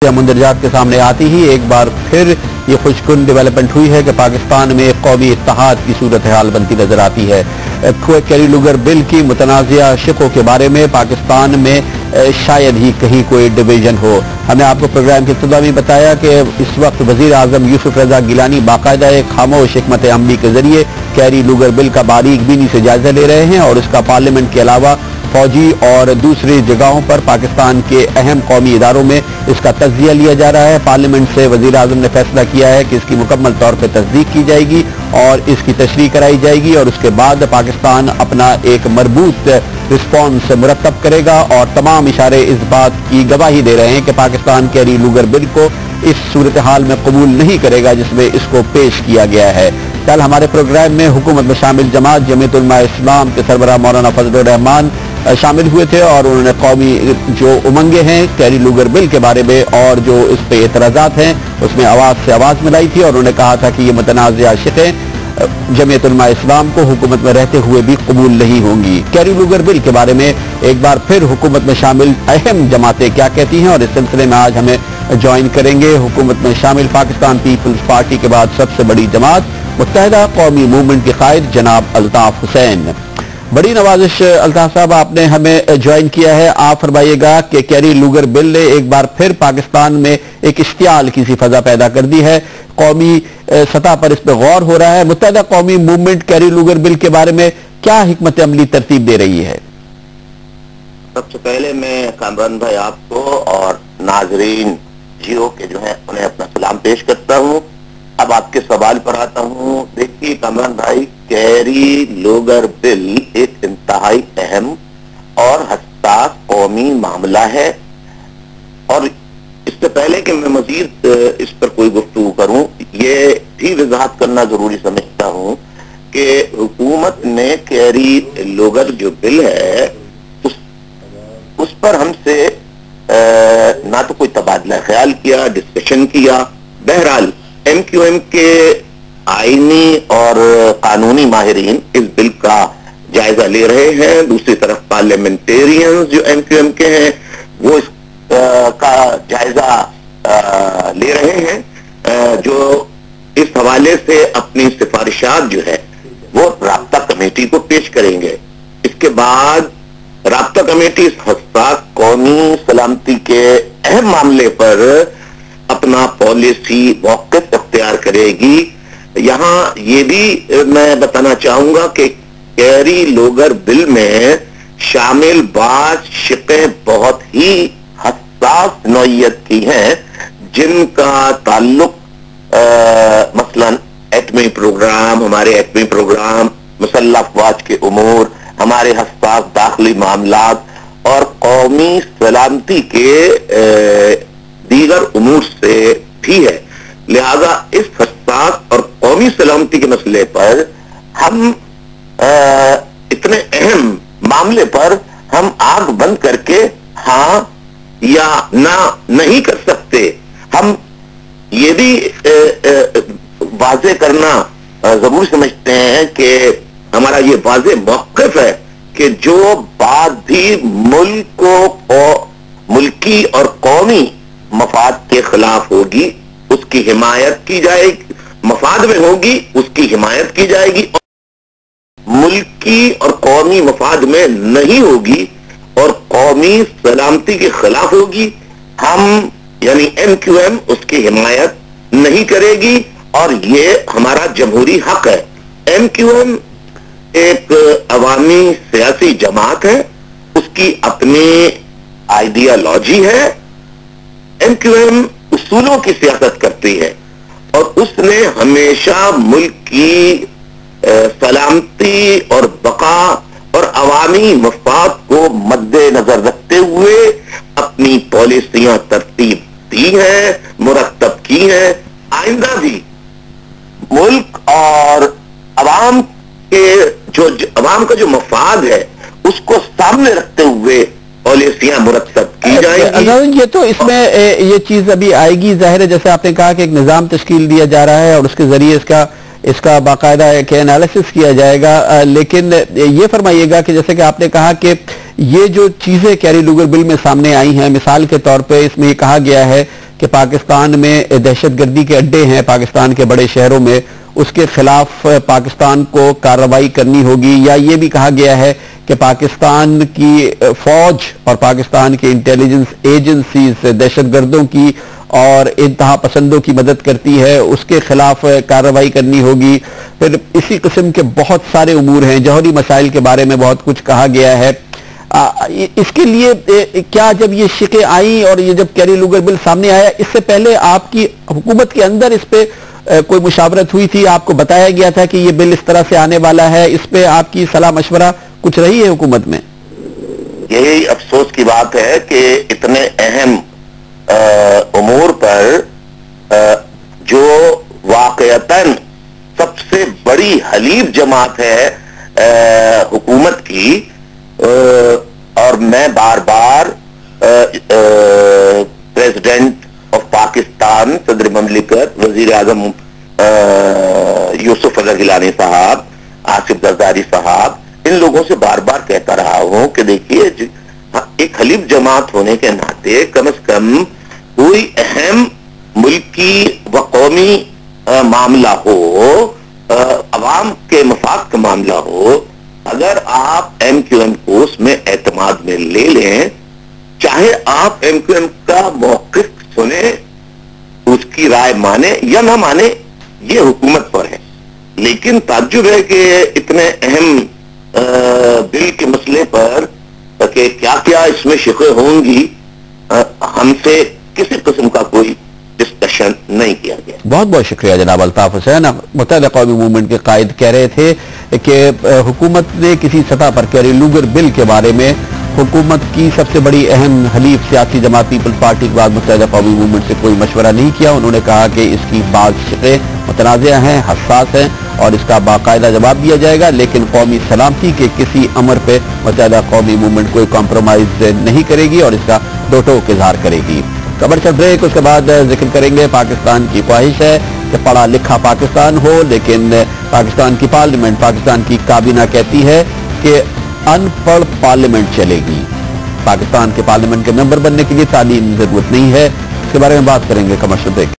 मंदरजात के सामने आती ही एक बार फिर ये खुशकुन डेवलपमेंट हुई है कि पाकिस्तान में कौमी इत्तेहाद की सूरत हाल बनती नजर आती है। कैरी लुगर बिल की मुतनाज़िया शिकों के बारे में पाकिस्तान में शायद ही कहीं कोई डिवीजन हो। हमने आपको प्रोग्राम की इब्तिदा में बताया कि इस वक्त वज़ीर आज़म यूसुफ रज़ा गिलानी बाकायदा एक खामोश हिकमत अमली के जरिए कैरी लुगर बिल का बारीक बीनी से जायजा ले रहे हैं और इसका पार्लियामेंट के अलावा फौजी और दूसरी जगहों पर पाकिस्तान के अहम कौमी इदारों में इसका तज्जिया लिया जा रहा है। पार्लियामेंट से वज़ीर आज़म ने फैसला किया है कि इसकी मुकम्मल तौर पर तस्दीक की जाएगी और इसकी तशरीह कराई जाएगी और उसके बाद पाकिस्तान अपना एक मरबूत रिस्पॉन्स मुरतब करेगा और तमाम इशारे इस बात की गवाही दे रहे हैं कि पाकिस्तान कैरी लुगर बिल को इस सूरत हाल में कबूल नहीं करेगा जिसमें इसको पेश किया गया है। कल हमारे प्रोग्राम में हुकूमत में शामिल जमात जमीयत उलमा इस्लाम के सरबराह मौलाना फजलुर रहमान शामिल हुए थे और उन्होंने कौमी जो उमंगे हैं कैरी लुगर बिल के बारे में और जो इस पे एतराज़ात हैं उसमें आवाज़ से आवाज़ मिलाई थी और उन्होंने कहा था कि ये मुतनाज़िया शिकें जमीयत उलमा इस्लाम को हुकूमत में रहते हुए भी कबूल नहीं होंगी। कैरी लुगर बिल के बारे में एक बार फिर हुकूमत में शामिल अहम जमातें क्या कहती हैं और इस सिलसिले में आज हमें ज्वाइन करेंगे हुकूमत में शामिल पाकिस्तान पीपल्स पार्टी के बाद सबसे बड़ी जमात मुत्तहिदा कौमी मूवमेंट के कायद जनाब अल्ताफ हुसैन। बड़ी नवाजिश अल्ताफ साहब, आपने हमें ज्वाइन किया है। आप फरमाइएगा कि कैरी लुगर बिल ने एक बार फिर पाकिस्तान में एक इश्तियाल की सी फजा पैदा कर दी है। कौमी सतह पर इस पर गौर हो रहा है। मुत्तहिदा कौमी मूवमेंट कैरी लुगर बिल के बारे में क्या हिकमत अमली तरतीब दे रही है? सबसे पहले मैं कामरान भाई आपको और नाजरीन जियो के जो है उन्हें अपना सलाम पेश करता हूँ। अब आपके सवाल पर आता हूँ। देखिए कामरान भाई, कैरी लुगर बिल एक इंतहाई अहम और हसास कौमी मामला है और इससे पहले कि मैं मजीद इस पर कोई गुफ्तगू करूं, ये भी वजाहत करना जरूरी समझता हूं कि हुकूमत ने कैरी लुगर जो बिल है उस पर हमसे ना तो कोई तबादला ख्याल किया, डिस्कशन किया। बहरहाल MQM के आईनी और कानूनी माहिरीन इस बिल का जायजा ले रहे हैं। दूसरी तरफ पार्लियामेंटेरियंस जो MQM के हैं वो इस का जायजा ले रहे हैं, जो इस हवाले से अपनी सिफारिशात जो है वो राब्ता कमेटी को पेश करेंगे। इसके बाद राब्ता कमेटी इस हसास कौमी सलामती के अहम मामले पर अपना पॉलिसी मौक़िफ़ इख्तियार करेगी। यहाँ ये भी मैं बताना चाहूंगा कि कैरी लुगर बिल में शामिल बात शिकें बहुत ही हसास नौइयत की हैं जिनका ताल्लुक मसलन एटमी प्रोग्राम, हमारे एटमी प्रोग्राम, मुसल्लह अफवाज के उमूर, हमारे हसास दाखिली मामलात और कौमी सलामती के दीगर उमूर से भी है। लिहाजा इस हसास और कौमी सलामती के मसले पर हम इतने अहम मामले पर हम आंख बंद करके हाँ या ना नहीं कर सकते। हम ये भी वाज़े करना जरूर समझते हैं कि हमारा ये वाज़े मौक़िफ़ है कि जो बात भी मुल्की और कौमी मफाद के खिलाफ होगी उसकी हिमायत की जाएगी, मफाद में होगी उसकी हिमायत की जाएगी, और मुल्की और कौमी मफाद में नहीं होगी और कौमी सलामती के खिलाफ होगी, हम यानी MQM उसकी हिमायत नहीं करेगी और ये हमारा जमहूरी हक है। MQM एक अवामी सियासी जमात है, उसकी अपनी आइडियालॉजी है। MQM उसूलों की सियासत करती है और उसने हमेशा मुल्क की सलामती और बका और अवामी मफाद को मद्देनजर रखते हुए अपनी पॉलिसियां तरतीब दी हैं, मुरतब की हैं। आइंदा भी मुल्क और अवाम का जो मफाद है उसको सामने रखते हुए पॉलिसियां मुरतब की जाएगी। ये तो इसमें ये चीज अभी आएगी। जाहिर है जैसे आपने कहा कि एक निज़ाम तश्कील दिया जा रहा है और उसके जरिए इसका बाकायदा एक एनालिसिस किया जाएगा, लेकिन ये फरमाइएगा कि जैसे कि आपने कहा कि ये जो चीजें कैरी लुगर बिल में सामने आई हैं, मिसाल के तौर पे इसमें ये कहा गया है کہ پاکستان میں دہشت گردی کے اڈے ہیں پاکستان کے بڑے شہروں میں، اس کے خلاف پاکستان کو کارروائی کرنی ہوگی، یا یہ بھی کہا گیا ہے کہ پاکستان کی فوج اور پاکستان کی انٹیلیجنس ایجنسیز دہشت گردوں کی اور انتہا پسندوں کی مدد کرتی ہے، اس کے خلاف کارروائی کرنی ہوگی؟ پھر اسی قسم کے بہت سارے امور ہیں، جوہری مسائل کے بارے میں بہت کچھ کہا گیا ہے۔ اس کے لیے کیا جب یہ شقیں آئیں اور یہ جب کیری لوگر بل سامنے آیا، اس سے پہلے آپ کی حکومت کے اندر اس پہ کوئی مشاورت ہوئی تھی؟ آپ کو بتایا گیا تھا کہ یہ بل اس طرح سے آنے والا ہے؟ اس پہ آپ کی صلاح مشورہ کچھ رہی ہے حکومت میں؟ یہی افسوس کی بات ہے کہ اتنے اہم امور پر جو واقعتاً سب سے بڑی حلیف جماعت ہے حکومت کی، اور میں بار بار پریزیڈنٹ آف پاکستان، صدر مملکت، وزیر اعظم یوسف اظہر گیلانی صاحب، آصف زرداری صاحب، ان لوگوں سے بار بار کہتا رہا ہوں کہ دیکھیے ایک حلیف جماعت ہونے کے ناطے کم از کم کوئی اہم ملکی و قومی معاملہ ہو، عوام کے مفاد کا معاملہ ہو، اگر آپ ایم کیو ایم کو اس میں اعتماد میں لے لیں، چاہے آپ ایم کیو ایم کا موقف سنیں، اس کی رائے مانے یا نہ مانے، یہ حکومت پر ہے۔ لیکن تعجب ہے کہ اتنے اہم بل کے مسئلے پر کہ کیا کیا اس میں شقیں ہوں گی، ہم سے کسی قسم کا کوئی ڈسکشن نہیں کیا گیا۔ بہت بہت شکریہ جناب الطاف حسین۔ متحدہ قومی موومنٹ کے قائد کہہ رہے تھے کہ حکومت نے کسی سطح پر کیری لوگر بل کے بارے میں حکومت کی سب سے بڑی اہم حلیف سیاسی جماعت پیپلز پارٹی کے بعد متحدہ قومی موومنٹ سے کوئی مشورہ نہیں کیا۔ انہوں نے کہا کہ اس کی بعض شقیں متنازع ہیں، حساس ہیں، اور اس کا باقاعدہ جواب دیا جائے گا، لیکن قومی سلامتی کے کسی امر پہ متحدہ قومی موومنٹ کوئی کمپرومائز نہیں کرے گی اور اس کا دو ٹوک اظہار کرے گی۔ کمرشل بریک، اس کے بعد ذکر کریں گے۔ پاکستان کی خواہش ہے کہ پڑھا لکھا پاکستان ہو، لیکن پاکستان کی پارلیمنٹ، پاکستان کی کابینہ کہتی ہے کہ ان پڑھ پارلیمنٹ چلے گی۔ پاکستان کے پارلیمنٹ کے ممبر بننے کے لیے تعلیم ضرورت نہیں ہے۔ اس کے بارے میں بات کریں گے کمرشل بریک۔